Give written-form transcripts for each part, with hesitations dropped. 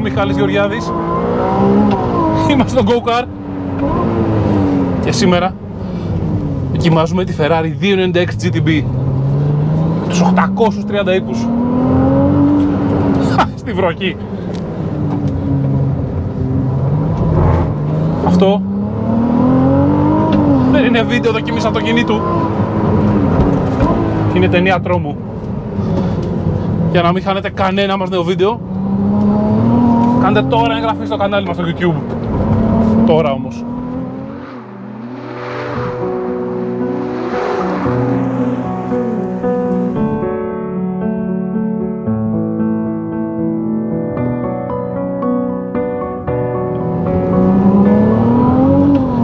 Μιχάλης Γεωργιάδης. Είμαστε στο Go Car. Και σήμερα δοκιμάζουμε τη Ferrari 296 GTB. Τους 830 οίκους. Στη βροχή. Αυτό δεν είναι βίντεο δοκιμής αυτοκινήτου. Είναι ταινία τρόμου. Για να μην χάνετε κανένα μας νέο βίντεο, κάντε τώρα εγγραφή στο κανάλι μας στο YouTube. Τώρα όμως.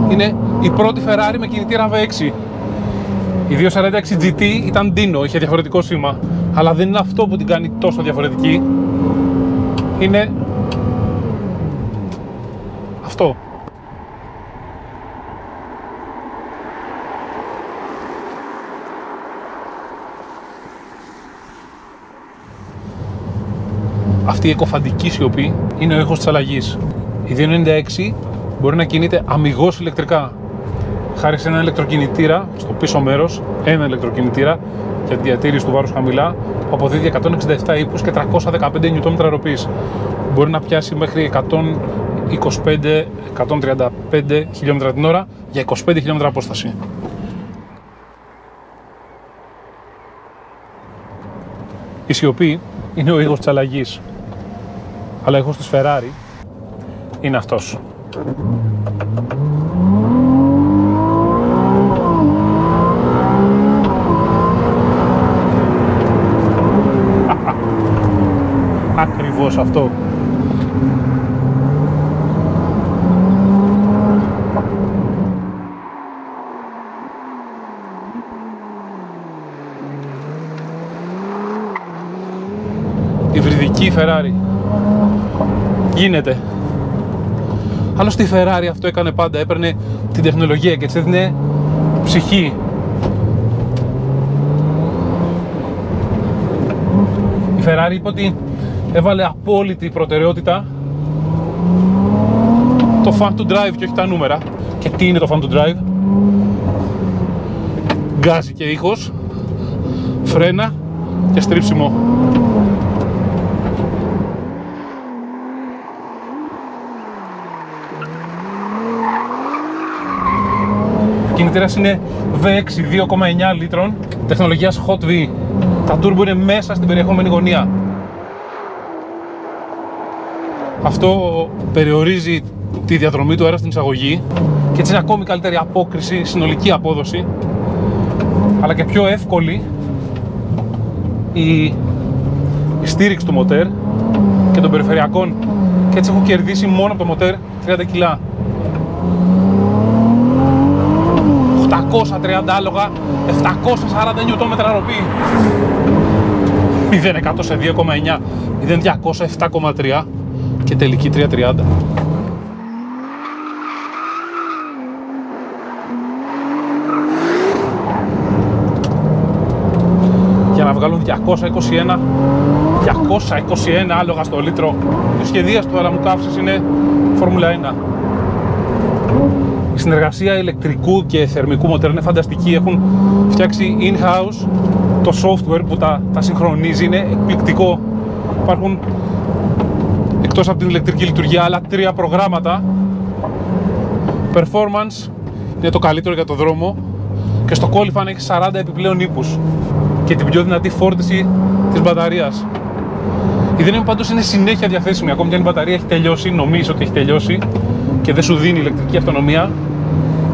Είναι η πρώτη Ferrari με κινητήρα V6. Η 246 GT ήταν Dino, είχε διαφορετικό σήμα. Αλλά δεν είναι αυτό που την κάνει τόσο διαφορετική. Είναι αυτό. Αυτή η εκοφαντική σιωπή είναι ο ήχος της αλλαγής. Η 296 μπορεί να κινείται αμιγώς ηλεκτρικά. Χάρη σε ένα ηλεκτροκινητήρα στο πίσω μέρος, ένα ηλεκτροκινητήρα για τη διατήρηση του βάρους χαμηλά, που αποδίδει 167 ύπους και 315 νιουτόμετρα ροπής. Μπορεί να πιάσει μέχρι 125-135 χιλιόμετρα την ώρα για 25 χιλιόμετρα απόσταση. Η σιωπή είναι ο ήχος της αλλαγής, αλλά ο ήχος της Ferrari είναι αυτός. Ακριβώς αυτό. Υβριδική Ferrari. Γίνεται. Άλλωστε η Ferrari αυτό έκανε πάντα. Έπαιρνε την τεχνολογία και της έδινε ψυχή. Η Ferrari είπε ότι έβαλε απόλυτη προτεραιότητα το fun to drive και όχι τα νούμερα. Και τι είναι το fun to drive? Γκάζι και ήχος, φρένα και στρίψιμο. Ο κινητήρας είναι V6 2,9 λίτρων τεχνολογίας Hot V. Τα turbo είναι μέσα στην περιεχόμενη γωνία. Αυτό περιορίζει τη διαδρομή του αέρα στην εισαγωγή και έτσι είναι ακόμη καλύτερη απόκριση, συνολική απόδοση, αλλά και πιο εύκολη η στήριξη του μοτέρ και των περιφερειακών, και έτσι έχω κερδίσει μόνο από το μοτέρ 30 κιλά. 830 άλογα, 740 νιουτόμετρα ροπή. 0-100 σε 2,9, 0-200 7,3 και τελική 330. Για να βγάλουν 221 άλογα στο λίτρο. Το σχεδίας του αραμουκαύσης είναι Φόρμουλα 1. Η συνεργασία ηλεκτρικού και θερμικού μοτέρ είναι φανταστική. Έχουν φτιάξει in-house το software που τα συγχρονίζει, είναι εκπληκτικό. Υπάρχουν εκτός από την ηλεκτρική λειτουργία άλλα 3 προγράμματα. Performance είναι το καλύτερο για το δρόμο και στο Qualify έχει 40 επιπλέον ύπους και την πιο δυνατή φόρτιση της μπαταρίας. Η δύναμη πάντως είναι συνέχεια διαθέσιμη, ακόμη και αν η μπαταρία έχει τελειώσει, νομίζεις ότι έχει τελειώσει και δεν σου δίνει ηλεκτρική αυτονομία,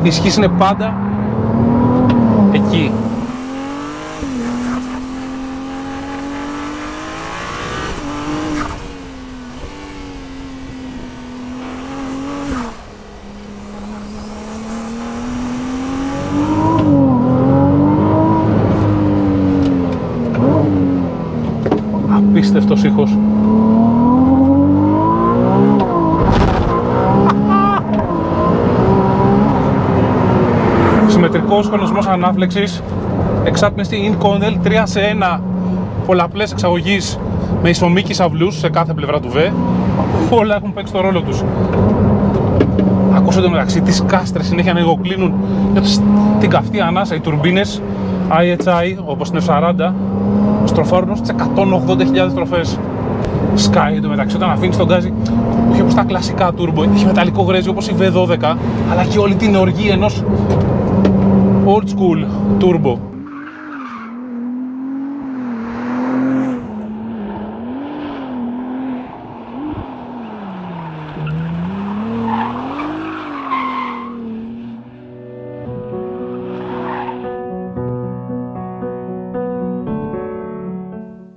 η ισχύς είναι πάντα εκεί. Απίστευτος ήχος. Συμμετρικός χρονισμός ανάφλεξης, εξάτμιστη in-Connell 3 σε 1, πολλαπλές εξαγωγής με ισομίκης αυλούς σε κάθε πλευρά του V. Όλα έχουν παίξει το ρόλο τους. Ακούσατε το μεταξύ τις κάστρες συνέχεια να ανοιγοκλίνουν, την καυτή ανάσα, οι τουρμπίνες IHI όπως την F40 στροφάρουν στις 180.000 στροφές. Σκάει το μεταξύ όταν αφήνεις τον γκάζι, όχι όπως τα κλασικά turbo, έχει μεταλλικό γρέζι όπως η V12, αλλά και όλη την οργή ενός old school turbo.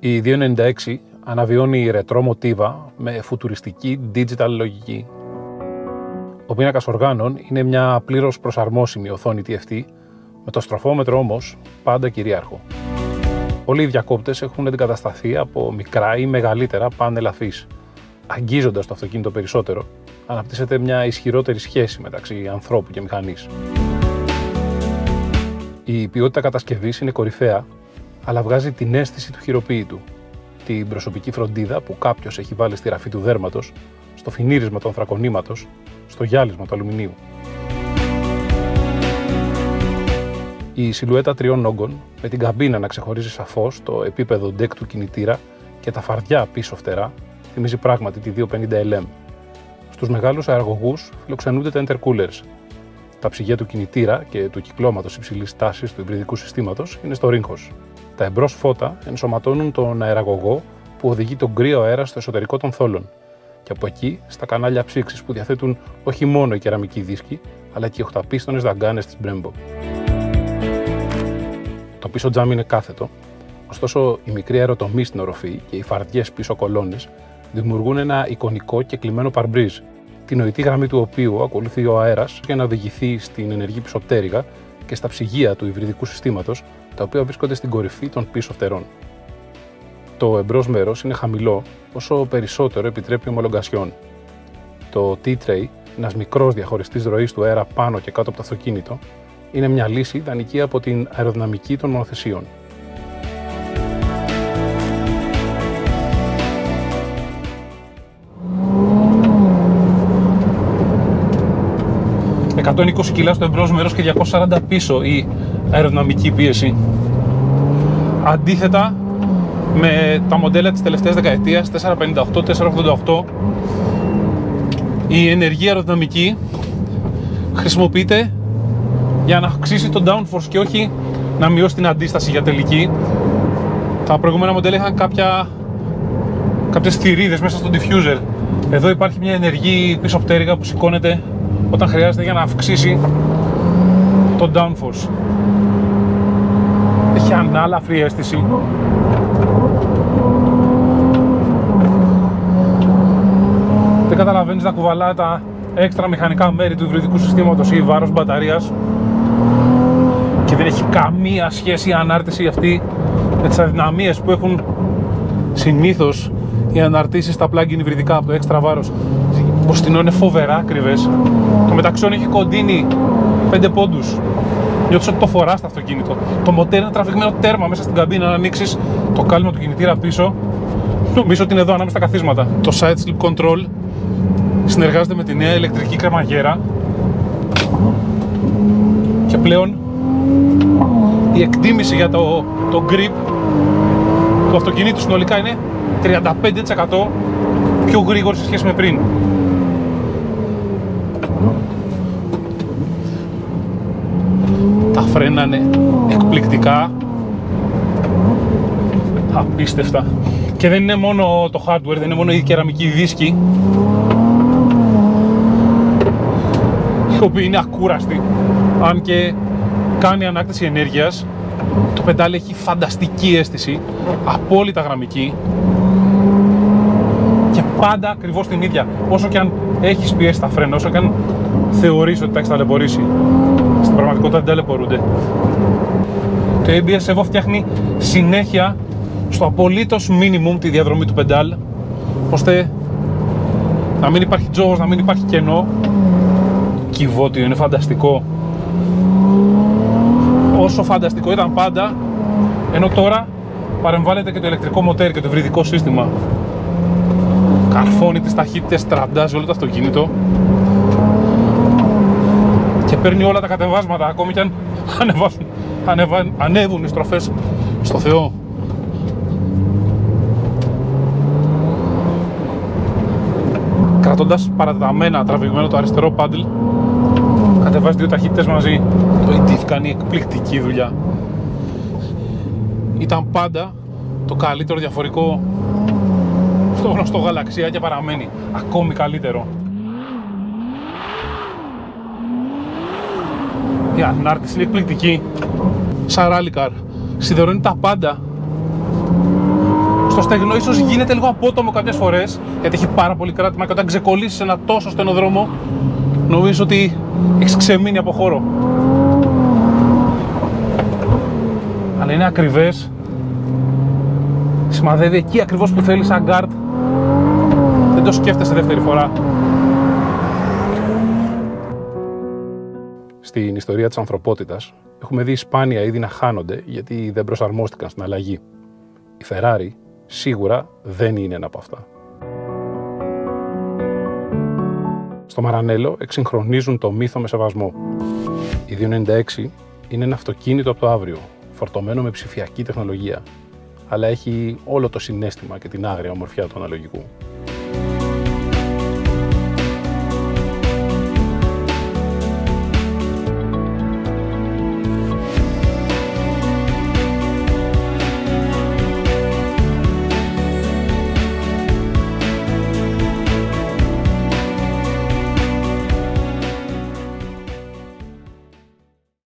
Η 296 αναβιώνει ρετρό μοτίβα με φουτουριστική digital λογική. Ο πίνακας οργάνων είναι μια πλήρως προσαρμόσιμη οθόνη TFT, με το στροφόμετρο όμως πάντα κυρίαρχο. Όλοι οι διακόπτες έχουν αντικατασταθεί από μικρά ή μεγαλύτερα πάνελ αφής. Αγγίζοντας το αυτοκίνητο περισσότερο, αναπτύσσεται μια ισχυρότερη σχέση μεταξύ ανθρώπου και μηχανής. Η ποιότητα κατασκευής είναι κορυφαία, αλλά βγάζει την αίσθηση του χειροποίητου, την προσωπική φροντίδα που κάποιος έχει βάλει στη ραφή του δέρματος, στο φινίρισμα του ανθρακονήματος, στο γυάλισμα του αλουμινίου. Η σιλουέτα τριών όγκων, με την καμπίνα να ξεχωρίζει σαφώς το επίπεδο deck του κινητήρα και τα φαρδιά πίσω φτερά, θυμίζει πράγματι τη 250LM. Στους μεγάλους αεραγωγούς φιλοξενούνται τα intercoolers. Τα ψυγεία του κινητήρα και του κυκλώματος υψηλής τάσης του υβριδικού συστήματος είναι στο ρίγχος. Τα εμπρός φώτα ενσωματώνουν τον αεραγωγό που οδηγεί τον κρύο αέρα στο εσωτερικό των θόλων, και από εκεί στα κανάλια ψήξης που διαθέτουν όχι μόνο οι κεραμικοί δίσκοι, αλλά και οι 8πίστονες δαγκάνες της Brembo. Το πίσω τζάμι είναι κάθετο, ωστόσο η μικρή αεροτομή στην οροφή και οι φαρδιές πίσω κολόνες δημιουργούν ένα εικονικό και κλειμμένο παρμπρίζ, την νοητή γραμμή του οποίου ακολουθεί ο αέρας για να οδηγηθεί στην ενεργή πισωπτέρυγα και στα ψυγεία του υβριδικού συστήματος, τα οποία βρίσκονται στην κορυφή των πίσω φτερών. Το εμπρός μέρος είναι χαμηλό, όσο περισσότερο επιτρέπει ομολογκασιόν. Το T-tray, ένας μικρός διαχωριστής ροής του αέρα πάνω και κάτω από το αυτοκίνητο, είναι μια λύση ιδανική από την αεροδυναμική των μονοθεσίων. ...120 κιλά στο εμπρός μέρος και 240 πίσω η αεροδυναμική πίεση. Αντίθετα με τα μοντέλα της τελευταίας δεκαετίας, 458, 488, η ενεργή αεροδυναμική χρησιμοποιείται για να αυξήσει το downforce και όχι να μειώσει την αντίσταση για τελική. Τα προηγούμενα μοντέλα είχαν κάποιες θηρίδες μέσα στο diffuser. Εδώ υπάρχει μια ενεργή πίσω πτέρυγα που σηκώνεται όταν χρειάζεται για να αυξήσει το downforce. Έχει ανάλαφρη αίσθηση. Δεν καταλαβαίνεις να κουβαλάει τα έξτρα μηχανικά μέρη του υβριδικού συστήματος ή βάρος μπαταρίας, και δεν έχει καμία σχέση η ανάρτηση αυτή με τις αδυναμίες που έχουν συνήθως οι αναρτήσεις στα plug-in υβριδικά από το έξτρα βάρος. Πως την είναι φοβερά ακριβές. Το μεταξιόν έχει κοντίνει 5 πόντους. Νιώθεις ότι το φοράς στο αυτοκίνητο. Το μοτέρ είναι τραβηγμένο τέρμα μέσα στην καμπίνα. Αν ανοίξεις το κάλυμα του κινητήρα πίσω, νομίζω ότι είναι εδώ ανάμεσα στα καθίσματα. Το side slip control συνεργάζεται με τη νέα ηλεκτρική κρεμαγέρα και πλέον η εκτίμηση για το grip του αυτοκινήτου συνολικά είναι 35% πιο γρήγορη σε σχέση με πριν. Τα φρένα είναι εκπληκτικά, απίστευτα. Και δεν είναι μόνο το hardware, δεν είναι μόνο οι κεραμικοί δίσκοι, οι οποίοι είναι ακούραστοι. Αν και κάνει ανάκτηση ενέργειας, το πεντάλι έχει φανταστική αίσθηση, απόλυτα γραμμική και πάντα ακριβώς την ίδια. Όσο και αν έχεις πιέσει τα φρένα, όσο και αν θεωρείς ότι τα έχεις ταλαιπωρήσει, στην πραγματικότητα δεν ταλαιπωρούνται. Το ABS EVO φτιάχνει συνέχεια στο απολύτως minimum τη διαδρομή του πεντάλ, ώστε να μην υπάρχει τζόγος, να μην υπάρχει κενό. Κυβότιο είναι φανταστικό. Όσο φανταστικό ήταν πάντα, ενώ τώρα παρεμβάλλεται και το ηλεκτρικό μοτέρ και το υβριδικό σύστημα. Καρφώνει τις ταχύτητες, τραντάζει όλο το αυτοκίνητο και παίρνει όλα τα κατεβάσματα, ακόμη κι αν ανέβουν οι στροφές στο Θεό. Κρατώντας παρατεταμένα τραβηγμένο το αριστερό πάντλ, κατεβάζει 2 ταχύτητες μαζί. Το EDIF κάνει εκπληκτική δουλειά. Ήταν πάντα το καλύτερο διαφορικό στο γνωστό γαλαξία και παραμένει ακόμη καλύτερο. Η ανάρτηση είναι εκπληκτική. Σαν rally car, σιδερώνει τα πάντα. Στο στεγνό ίσως γίνεται λίγο απότομο κάποιες φορές, γιατί έχει πάρα πολύ κράτημα και όταν ξεκολλήσεις ένα τόσο στενό δρόμο, νομίζεις ότι έχεις ξεμείνει από χώρο. Αλλά είναι ακριβές. Σημαδεύει εκεί ακριβώς που θέλει σαν guard. Δεν το σκέφτεσαι δεύτερη φορά. Στην ιστορία της ανθρωπότητας έχουμε δει σπάνια είδη να χάνονται γιατί δεν προσαρμόστηκαν στην αλλαγή. Η Ferrari σίγουρα δεν είναι ένα από αυτά. Στο Μαρανέλο εξυγχρονίζουν το μύθο με σεβασμό. Η 296 είναι ένα αυτοκίνητο από το αύριο, φορτωμένο με ψηφιακή τεχνολογία, αλλά έχει όλο το συναίσθημα και την άγρια ομορφιά του αναλογικού.